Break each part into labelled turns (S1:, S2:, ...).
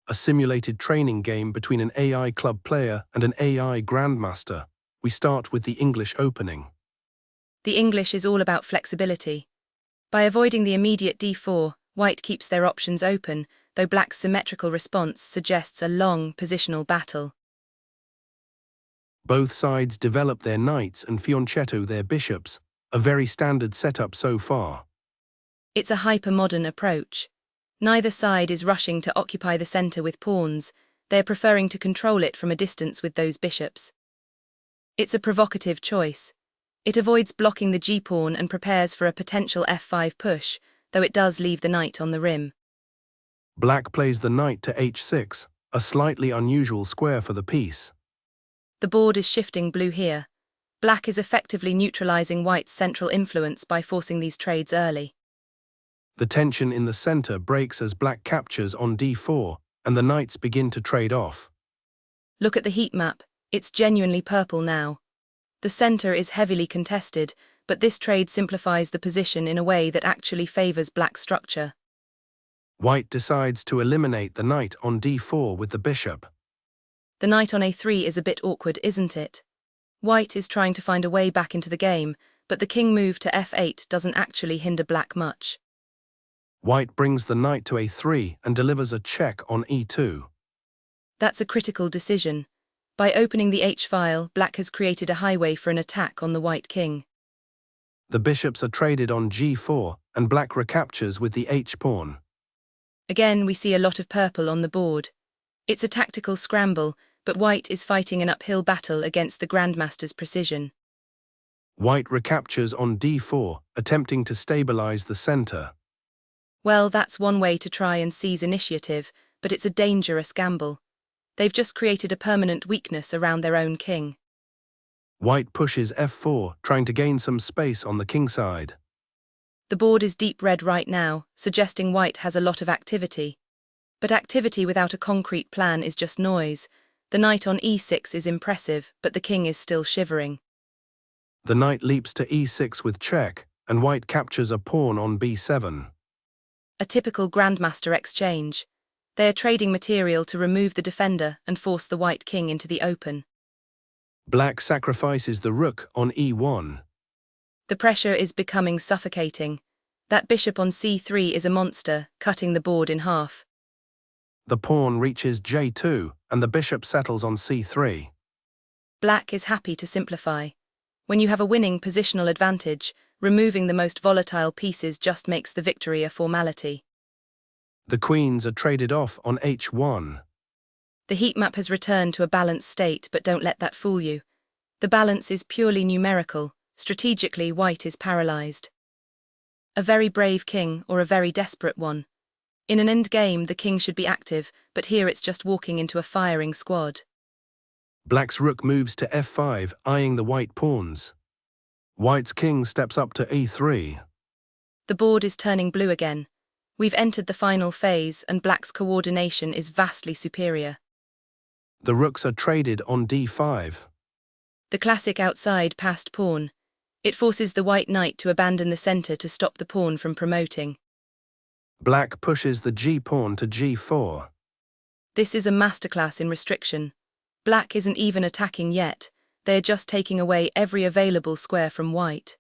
S1: a simulated training game between an AI club player and an AI Grandmaster. We start with the English opening.
S2: The English is all about flexibility. By avoiding the immediate d4, white keeps their options open, though black's symmetrical response suggests a long positional battle.
S1: Both sides develop their knights and fianchetto their bishops, a very standard setup so far.
S2: It's a hyper-modern approach. Neither side is rushing to occupy the center with pawns, they're preferring to control it from a distance with those bishops. It's a provocative choice. It avoids blocking the g-pawn and prepares for a potential f5 push, though it does leave the knight on the rim.
S1: Black plays the knight to h6, a slightly unusual square for the piece.
S2: The board is shifting blue here. Black is effectively neutralizing white's central influence by forcing these trades early.
S1: The tension in the center breaks as black captures on d4, and the knights begin to trade off.
S2: Look at the heat map, it's genuinely purple now. The center is heavily contested, but this trade simplifies the position in a way that actually favors black's structure.
S1: White decides to eliminate the knight on d4 with the bishop.
S2: The knight on a3 is a bit awkward, isn't it? White is trying to find a way back into the game, but the king move to f8 doesn't actually hinder black much.
S1: White brings the knight to a3 and delivers a check on e2.
S2: That's a critical decision. By opening the h-file, black has created a highway for an attack on the white king.
S1: The bishops are traded on g4, and black recaptures with the h-pawn.
S2: Again, we see a lot of purple on the board. It's a tactical scramble, but white is fighting an uphill battle against the Grandmaster's precision.
S1: White recaptures on d4, attempting to stabilize the center.
S2: Well, that's one way to try and seize initiative, but it's a dangerous gamble. They've just created a permanent weakness around their own king.
S1: White pushes f4, trying to gain some space on the king side.
S2: The board is deep red right now, suggesting white has a lot of activity. But activity without a concrete plan is just noise. The knight on e6 is impressive, but the king is still shivering.
S1: The knight leaps to e6 with check, and white captures a pawn on b7.
S2: A typical Grandmaster exchange. They are trading material to remove the defender and force the white king into the open.
S1: Black sacrifices the rook on e1.
S2: The pressure is becoming suffocating. That bishop on c3 is a monster, cutting the board in half.
S1: The pawn reaches j2, and the bishop settles on c3.
S2: Black is happy to simplify. When you have a winning positional advantage, removing the most volatile pieces just makes the victory a formality.
S1: The queens are traded off on h1.
S2: The heat map has returned to a balanced state, but don't let that fool you. The balance is purely numerical. Strategically, white is paralyzed. A very brave king or a very desperate one. In an endgame, the king should be active, but here it's just walking into a firing squad.
S1: Black's rook moves to f5, eyeing the white pawns. White's king steps up to e3.
S2: The board is turning blue again. We've entered the final phase, and black's coordination is vastly superior.
S1: The rooks are traded on d5.
S2: The classic outside passed pawn. It forces the white knight to abandon the center to stop the pawn from promoting.
S1: Black pushes the g-pawn to g4.
S2: This is a masterclass in restriction. Black isn't even attacking yet. They are just taking away every available square from white.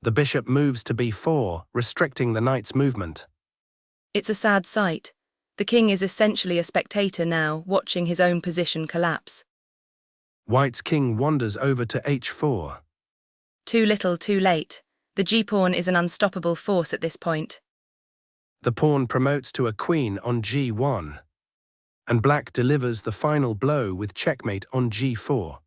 S1: The bishop moves to b4, restricting the knight's movement.
S2: It's a sad sight. The king is essentially a spectator now, watching his own position collapse.
S1: White's king wanders over to h4.
S2: Too little, too late. The g-pawn is an unstoppable force at this point.
S1: The pawn promotes to a queen on g1. And black delivers the final blow with checkmate on g4.